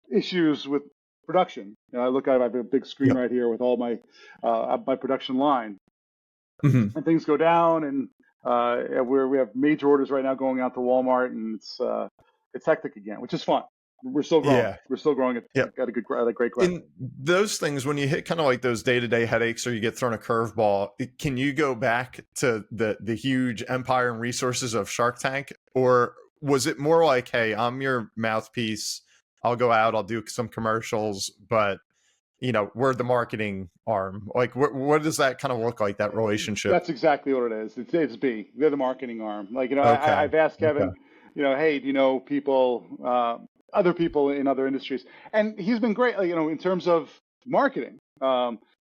issues with production. I have a big screen right here with all my my production line, and things go down, and we have major orders right now going out to Walmart, and it's hectic again, which is fun. We're still growing. Yeah. We're still growing at Yep. a great clip. In those things, when you hit kind of like those day-to-day headaches or you get thrown a curveball, can you go back to the huge empire and resources of Shark Tank? Or was it more like, hey, I'm your mouthpiece, I'll go out, I'll do some commercials, but we're the marketing arm? Like, what does that kind of look like, that relationship? That's exactly what it is. It's B. They're the marketing arm. Like, Okay. I've asked Kevin, hey, do you know people, other people in other industries? And he's been great, in terms of marketing.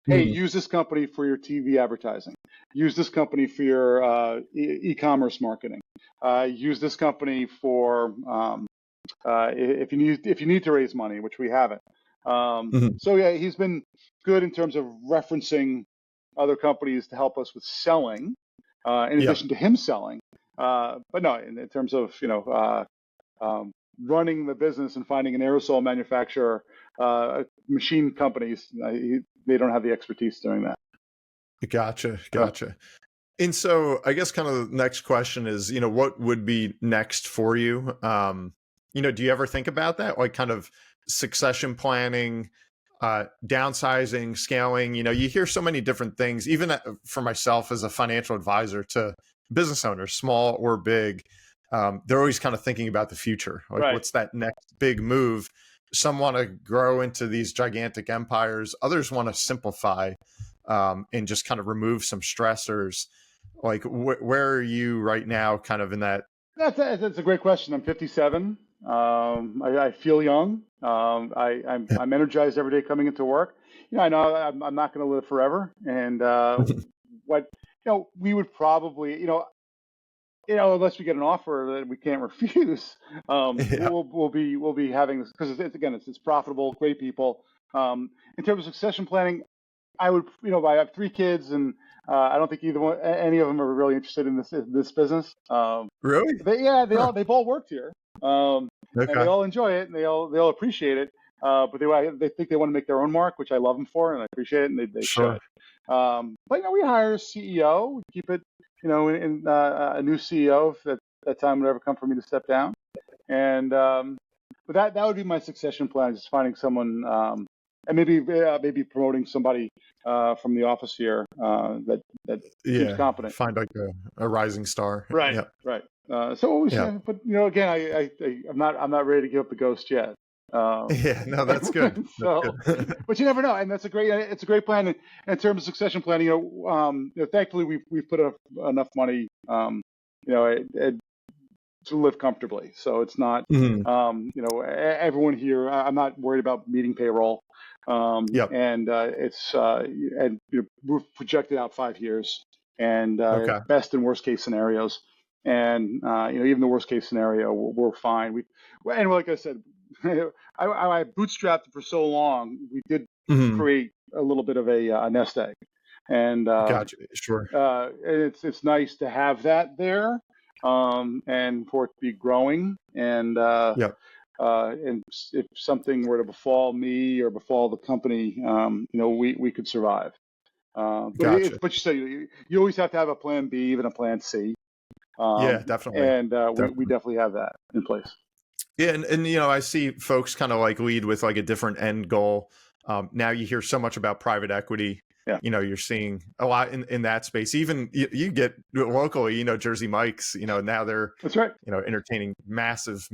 Hey, use this company for your TV advertising. Use this company for your e-commerce marketing. Use this company for if you need to raise money, which we haven't. So yeah, he's been good in terms of referencing other companies to help us with selling, in addition to him selling. But no, in terms of running the business and finding an aerosol manufacturer, machine companies, they don't have the expertise doing that. Gotcha. And so I guess kind of the next question is, what would be next for you? Do you ever think about that? Like kind of succession planning, downsizing, scaling? You hear so many different things, even for myself as a financial advisor to business owners, small or big. They're always kind of thinking about the future. Like, Right. What's that next big move? Some want to grow into these gigantic empires. Others want to simplify and just kind of remove some stressors. Like, where are you right now kind of in that? That's a great question. I'm 57. I feel young. I'm energized every day coming into work. I know I'm not going to live forever. And we would probably, unless we get an offer that we can't refuse, we'll be having this because it's profitable, great people. In terms of succession planning, I would, I have 3 kids, and I don't think any of them are really interested in this business. Really? They've all worked here, and they all enjoy it, and they all appreciate it. But they think they want to make their own mark, which I love them for, and I appreciate it, and they Sure. should. But we hire a CEO, we keep it, in a new CEO if that time would ever come for me to step down, and but that would be my succession plan, just finding someone, and maybe promoting somebody from the office here that seems competent. Find like a rising star. Right. Yep. Right. So always, but again, I'm not ready to give up the ghost yet. No, that's good. So, but you never know, and it's a great plan. And in terms of succession planning, thankfully we've put enough money, to live comfortably. So it's not, everyone here. I'm not worried about meeting payroll. And we're projected out 5 years, and best and worst case scenarios. And even the worst case scenario, we're fine. And like I said, I bootstrapped for so long. We did create a little bit of a nest egg, and gotcha. Sure. It's nice to have that there, and for it to be growing. And and if something were to befall me or befall the company, we could survive. But you said you always have to have a plan B, even a plan C. Definitely. And we definitely have that in place. Yeah, and I see folks kind of like lead with like a different end goal. Now you hear so much about private equity. Yeah. You're seeing a lot in that space. Even you get locally, Jersey Mike's, now they're that's right. Entertaining massive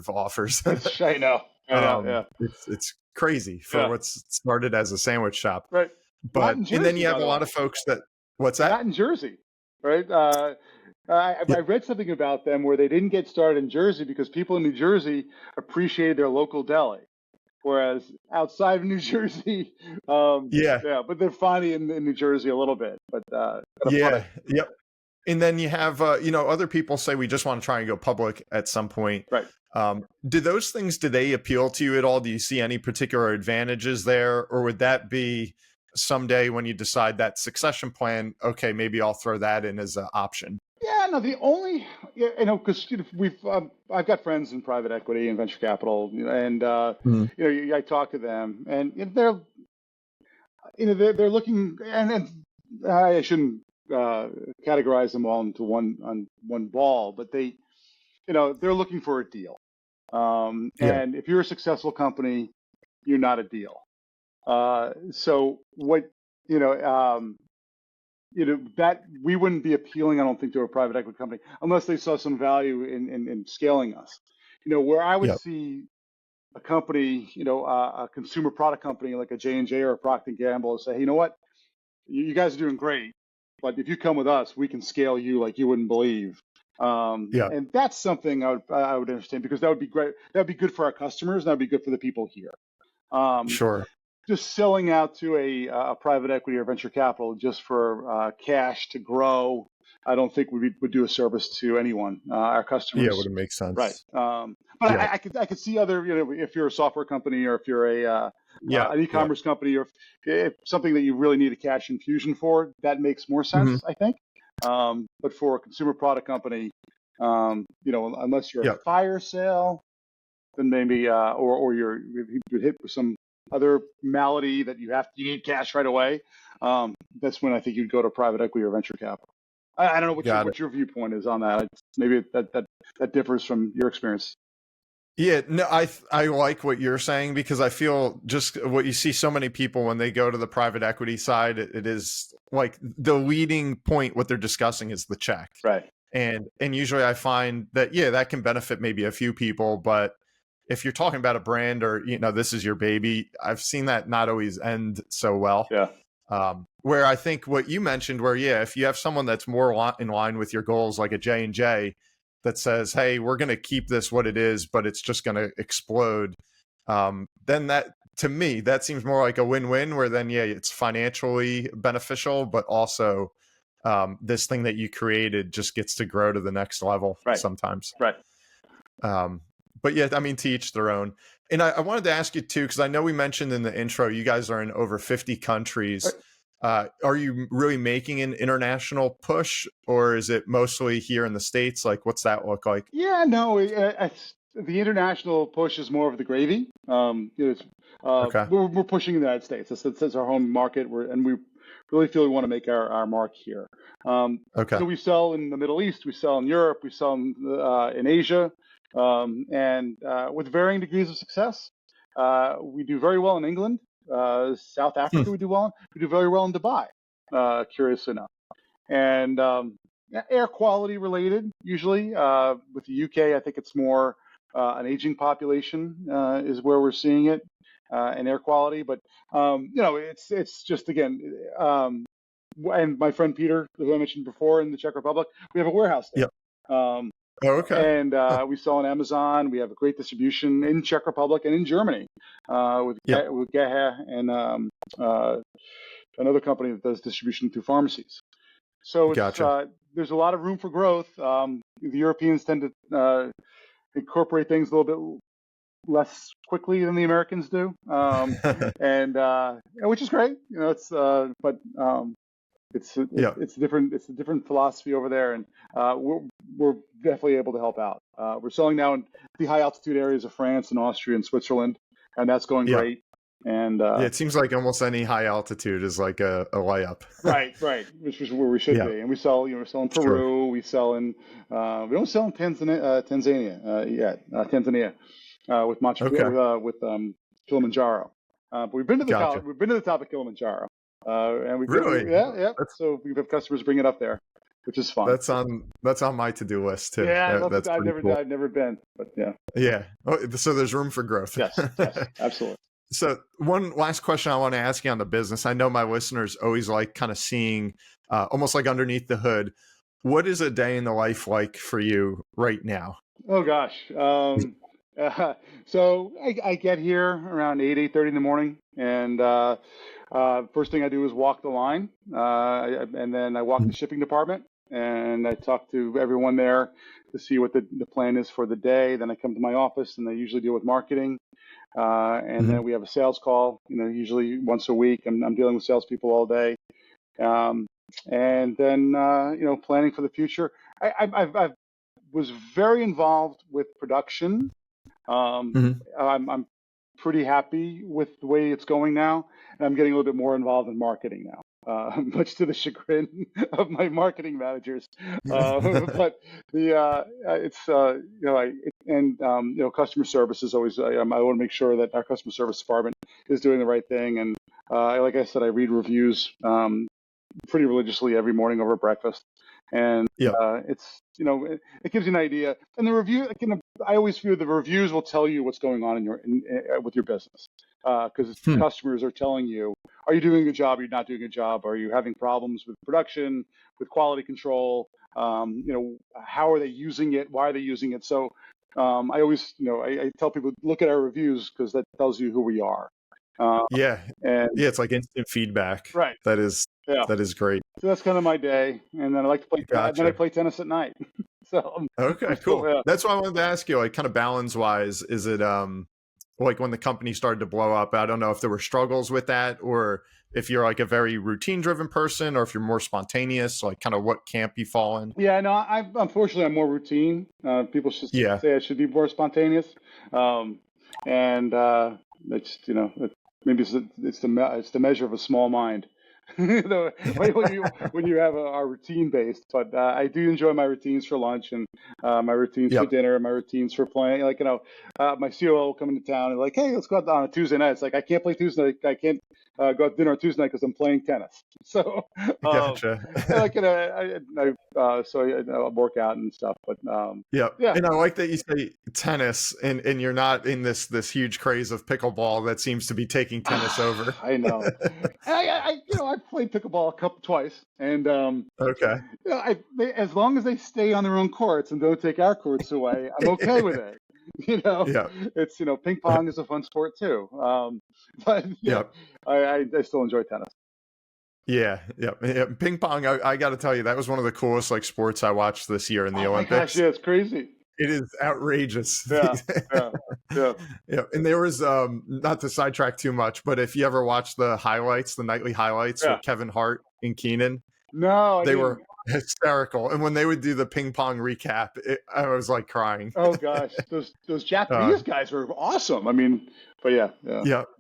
offers. I know. Yeah. It's crazy for what's started as a sandwich shop. Right. But Jersey, and then you have a lot of folks that what's that? Not in Jersey, right? I read something about them where they didn't get started in Jersey because people in New Jersey appreciated their local deli, whereas outside of New Jersey, but they're finally in New Jersey a little bit. But yep. And then you have other people say we just want to try and go public at some point. Right. Do those things, do they appeal to you at all? Do you see any particular advantages there, or would that be someday when you decide that succession plan? Okay, maybe I'll throw that in as an option. Yeah, no, the only, because I've got friends in private equity and venture capital, and I talk to them, and they're looking, and I shouldn't categorize them all into one ball, but they're looking for a deal. And if you're a successful company, you're not a deal. So what that we wouldn't be appealing, I don't think, to a private equity company unless they saw some value in scaling us. Where I would see a company, a consumer product company like a J&J or a Procter & Gamble, and say, hey, you know what, you guys are doing great, but if you come with us, we can scale you like you wouldn't believe. And that's something I would understand, because that would be great. That would be good for our customers, and that would be good for the people here. Sure. Just selling out to a private equity or venture capital just for cash to grow, I don't think we would do a service to anyone, our customers. Yeah, it wouldn't make sense. Right. But I could see other, if you're a software company, or if you're an e-commerce company, or if something that you really need a cash infusion for, that makes more sense, I think. But for a consumer product company, unless you're a fire sale, then maybe, or you're hit with some other malady that you need cash right away, that's when I think you'd go to private equity or venture capital. I don't know what your viewpoint is on that. Maybe that differs from your experience. Yeah, no, I like what you're saying, because I feel just what you see so many people when they go to the private equity side, it is like the leading point, what they're discussing is the check. Right. And usually I find that, that can benefit maybe a few people, but if you're talking about a brand, or, this is your baby, I've seen that not always end so well. Yeah. Where I think what you mentioned, where, if you have someone that's more in line with your goals, like a J&J, that says, hey, we're going to keep this what it is, but it's just going to explode, then that, to me, that seems more like a win-win, where then, it's financially beneficial, but also this thing that you created just gets to grow to the next level sometimes. Right. But I mean, to each their own. And I wanted to ask you too, because I know we mentioned in the intro, you guys are in over 50 countries. Are you really making an international push, or is it mostly here in the States? Like, what's that look like? Yeah, no, the international push is more of the gravy. We're pushing in the United States. That's our home market, and we really feel we want to make our mark here. So we sell in the Middle East, we sell in Europe, we sell in Asia. And with varying degrees of success. We do very well in England, South Africa. We do very well in Dubai, curiously enough. And air quality related, usually. With the UK, I think it's more an aging population is where we're seeing it, in air quality. But it's just, again, and my friend Peter, who I mentioned before, in the Czech Republic, we have a warehouse there. And we sell on Amazon. We have a great distribution in Czech Republic and in Germany with Gehe and another company that does distribution through pharmacies. So there's a lot of room for growth. The Europeans tend to incorporate things a little bit less quickly than the Americans do, and which is great. It's a different philosophy over there, and we're definitely able to help out. We're selling now in the high altitude areas of France and Austria and Switzerland, and that's going great. And it seems like almost any high altitude is like a layup. right, which is where we should be. And we sell, we're selling Peru. We sell in we don't sell in Tanzania yet. Tanzania with with Kilimanjaro. But we've been to the top of Kilimanjaro. And we really, so we have customers bring it up there, which is fun. That's on my to-do list too. Yeah, that's I've never been, but so there's room for growth. Yes, absolutely. So one last question I want to ask you on the business. I know my listeners always like kind of seeing almost like underneath the hood. What is a day in the life like for you right now? Oh gosh. So I get here around 8:30 in the morning, and first thing I do is walk the line, and then I walk the shipping department, and I talk to everyone there to see what the plan is for the day. Then I come to my office, and I usually deal with marketing, and then we have a sales call. Usually once a week. I'm dealing with salespeople all day, and then planning for the future. I was very involved with production. I'm pretty happy with the way it's going now, and I'm getting a little bit more involved in marketing now. much to the chagrin of my marketing managers. But it's customer service is always. I want to make sure that our customer service department is doing the right thing. And like I said, I read reviews pretty religiously every morning over breakfast. And it's it gives you an idea. And the review, I always feel the reviews will tell you what's going on with your business, because customers are telling you, are you doing a good job? Are you not doing a good job? Are you having problems with production, with quality control? How are they using it? Why are they using it? So I always, I tell people, look at our reviews because that tells you who we are. It's like instant feedback. Right. That is great. So that's kind of my day, and then I like to play. Gotcha. Then I play tennis at night. So okay, cool. That's why I wanted to ask you, like, kind of balance wise, is it like when the company started to blow up? I don't know if there were struggles with that, or if you're like a very routine driven person, or if you're more spontaneous. Like, kind of what camp you fall in? Yeah, no, unfortunately I'm more routine. People should say I should be more spontaneous, and it's maybe it's the measure of a small mind. When you have a routine based, but I do enjoy my routines for lunch and my routines for dinner, my routines for playing. Like my COO coming to town and like, hey, let's go out on a Tuesday night. It's like I can't play Tuesday. I can't go out to dinner on Tuesday night because I'm playing tennis. So gotcha. I work out and stuff. But and I like that you say tennis, and you're not in this huge craze of pickleball that seems to be taking tennis over. I know. I've played pickleball twice, and as long as they stay on their own courts and don't take our courts away, I'm okay with it. It's ping pong is a fun sport too, but I still enjoy tennis. Yeah. Ping pong, I got to tell you, that was one of the coolest like sports I watched this year in the Olympics. My gosh, yeah, it's crazy. It is outrageous. Yeah. And there was not to sidetrack too much, but if you ever watch the nightly highlights with Kevin Hart and Keenan, they were hysterical. And when they would do the ping pong recap, I was like crying. Oh gosh, those Japanese guys were awesome. I mean, but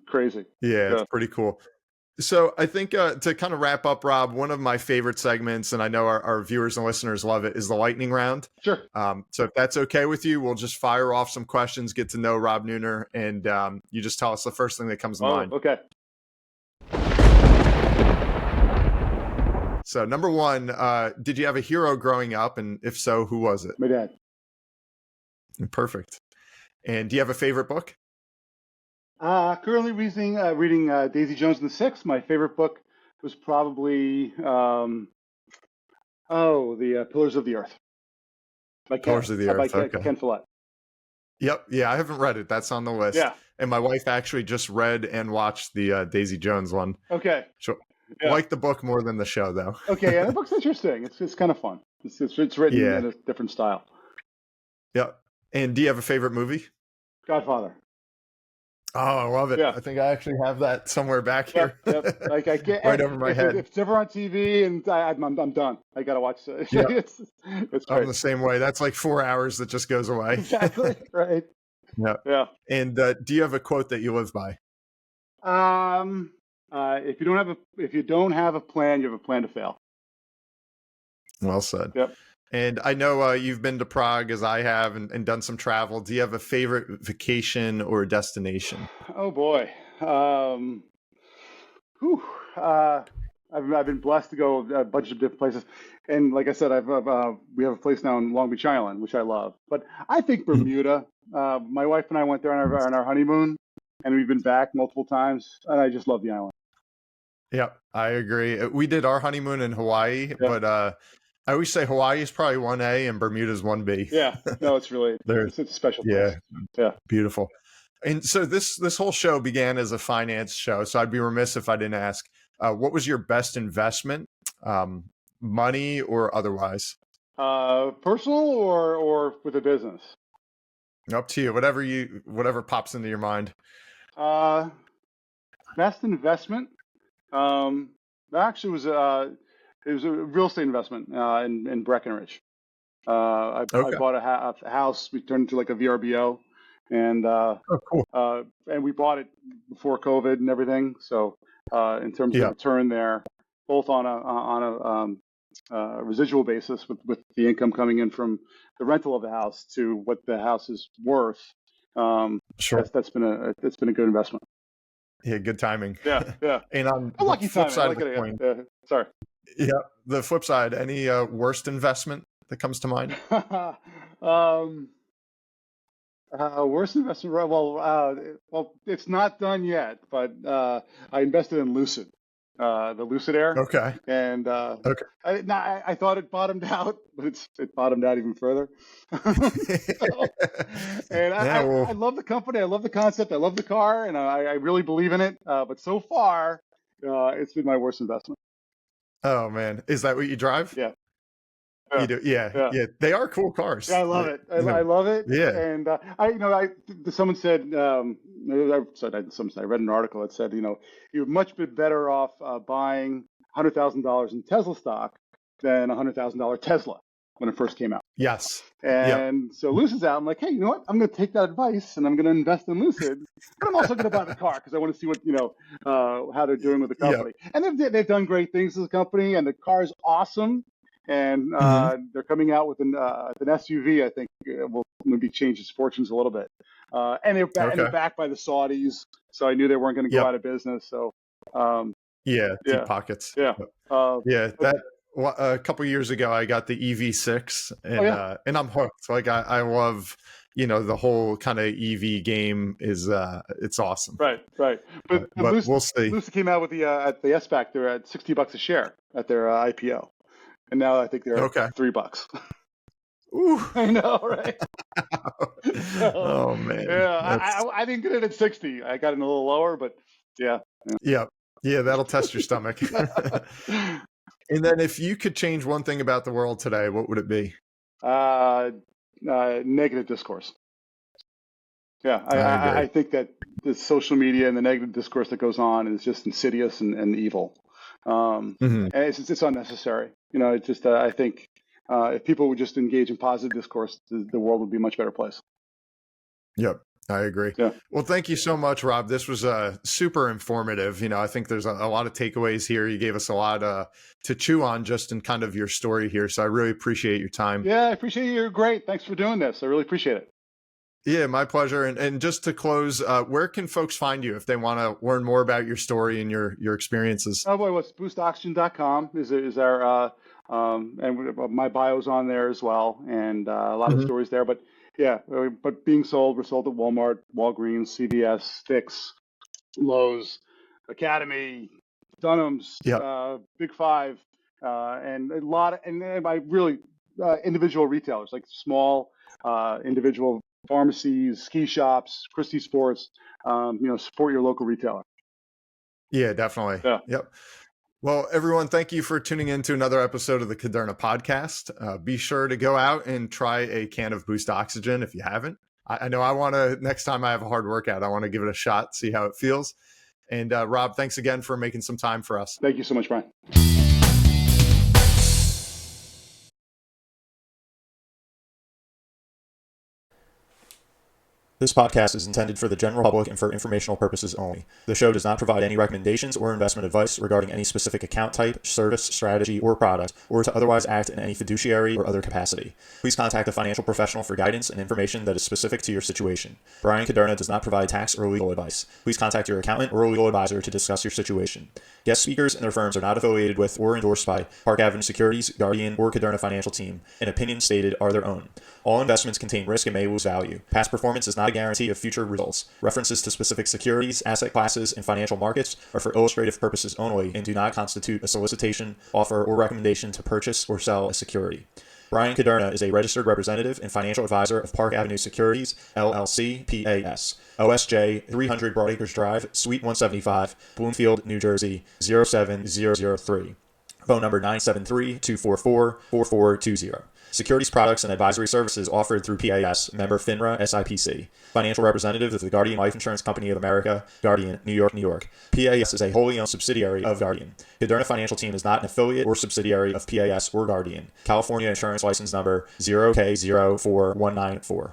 crazy. Yeah, it's pretty cool. So I think to kind of wrap up, Rob, one of my favorite segments, and I know our viewers and listeners love it, is the lightning round. Sure. So if that's okay with you, we'll just fire off some questions, get to know Rob Neuner, and you just tell us the first thing that comes to mind. Okay. So number one, did you have a hero growing up? And if so, who was it? My dad. Perfect. And do you have a favorite book? Currently reading Daisy Jones and the Six. My favorite book was probably the Pillars of the Earth. Pillars of the Earth. By Ken Follett. Yep. Yeah, I haven't read it. That's on the list. Yeah. And my wife actually just read and watched the Daisy Jones one. Okay. So, I like the book more than the show, though. Okay, yeah, the book's interesting. It's kind of fun. It's written in a different style. Yeah. And do you have a favorite movie? Godfather. Oh, I love it. Yeah. I think I actually have that somewhere back here. Yep. Like I get right over my head. If it's ever on TV and I'm done. I got to watch it. Yep. It's great. I'm the same way. That's like 4 hours that just goes away. Exactly. Right. Yeah. And do you have a quote that you live by? If you don't have a plan, you have a plan to fail. Well said. Yep. And I know you've been to Prague, as I have, and done some travel. Do you have a favorite vacation or destination? Oh boy, I've been blessed to go a bunch of different places, and like I said, we have a place now in Long Beach Island, which I love. But I think Bermuda. My wife and I went there on our honeymoon, and we've been back multiple times, and I just love the island. Yeah, I agree. We did our honeymoon in Hawaii, but I always say Hawaii is probably 1A and Bermuda is 1B. Yeah, no, it's really it's a special place. Yeah, beautiful. And so this whole show began as a finance show, so I'd be remiss if I didn't ask, what was your best investment, money or otherwise? Personal or with a business? Up to you. Whatever pops into your mind. Best investment. Actually was it was a real estate investment in Breckenridge. I bought a house. We turned into like a VRBO, and cool. And we bought it before COVID and everything. So in terms of return there, both on a residual basis with the income coming in from the rental of the house to what the house is worth. Sure. That's been a good investment. Yeah, good timing. Yeah. And on A lucky the flip timing. side I of like the it. coin, Sorry. yeah, the flip side, any worst investment that comes to mind? Worst investment. Well, it's not done yet, but I invested in Lucid, the Lucid Air, Okay. and Okay. I thought it bottomed out, but it bottomed out even further. So, and Yeah, I well, love the company, I love the concept, I love the car, and I really believe in it. But so far, it's been my worst investment. oh man, is that what you drive? Yeah. You Yeah. do? Yeah, Yeah. yeah. They are cool Yeah, cars. I love it. You I love it. yeah. And someone said, someone said, I read an article that said, you'd much be better off buying $100,000 in Tesla stock than a $100,000 Tesla when it first came out. Yes. Yep. And so Lucid's out. I'm like, hey, you know what? I'm going to take that advice and I'm going to invest in Lucid, but I'm also going to buy the car because I want to see what how they're doing with the Yep. company. And they've done great things as a company, and the car is awesome. And hmm they're coming out with an SUV. I think will maybe change its fortunes a little bit. And they're Okay. backed by the Saudis, so I knew they weren't going to go Yep. out of business. So Yeah. Deep yeah, pockets. yeah. Yep. Yeah. But A couple years ago, I got the EV6, oh yeah, and I'm hooked. Like I love, the whole kind of EV game is it's awesome. right. But But we'll see. Lucid came out with the at the SPAC. They're at $60 a share at their IPO, and now I think they're Okay. at $3. Ooh. I know, right? So, Oh man. yeah, That's I didn't get it at 60. I got it a little lower, but yeah. yeah. Yeah, that'll test your stomach. And then if you could change one thing about the world today, what would it be? Negative discourse. Yeah, I agree. I think that the social media and the negative discourse that goes on is just insidious and evil. hmm And it's unnecessary. It's just I think if people would just engage in positive discourse, the world would be a much better place. Yep, I agree. Yeah. Well, thank you so much, Rob. This was super informative. I think there's a lot of takeaways here. You gave us a lot to chew on just in kind of your story here. So I really appreciate your time. Yeah, I appreciate you. You're great. Thanks for doing this. I really appreciate it. Yeah, my pleasure. And just to close, where can folks find you if they want to learn more about your story and your experiences? Oh boy, what's boostoxygen.com is our and my bio's on there as well, and a lot of Mhm. stories there. But yeah, but we're sold at Walmart, Walgreens, CVS, Fix, Lowe's, Academy, Dunham's, Yep. Big Five, and a lot of, and by really individual retailers like small individual pharmacies, ski shops, Christie Sports. Support your local retailer. Yeah, definitely. Yeah. Yep. Well, everyone, thank you for tuning in to another episode of the Caderna podcast. Be sure to go out and try a can of Boost Oxygen if you haven't. I know I want to, next time I have a hard workout, I want to give it a shot, see how it feels. And Rob, thanks again for making some time for us. Thank you so much, Brian. This podcast is intended for the general public and for informational purposes only. The show does not provide any recommendations or investment advice regarding any specific account type, service, strategy, or product, or to otherwise act in any fiduciary or other capacity. Please contact a financial professional for guidance and information that is specific to your situation. Brian Caderna does not provide tax or legal advice. Please contact your accountant or legal advisor to discuss your situation. Guest speakers and their firms are not affiliated with or endorsed by Park Avenue Securities, Guardian, or Caderna Financial Team, and opinions stated are their own. All investments contain risk and may lose value. Past performance is not a guarantee of future results. References to specific securities, asset classes, and financial markets are for illustrative purposes only and do not constitute a solicitation, offer, or recommendation to purchase or sell a security. Brian Caderna is a registered representative and financial advisor of Park Avenue Securities, LLC, PAS. OSJ 300 Broadacres Drive, Suite 175, Bloomfield, New Jersey, 07003. Phone number 973-244-4420. Securities products and advisory services offered through PAS, member FINRA SIPC. Financial representative of the Guardian Life Insurance Company of America, Guardian, New York, New York. PAS is a wholly owned subsidiary of Guardian. Caderna Financial Team is not an affiliate or subsidiary of PAS or Guardian. California Insurance License Number 0K04194.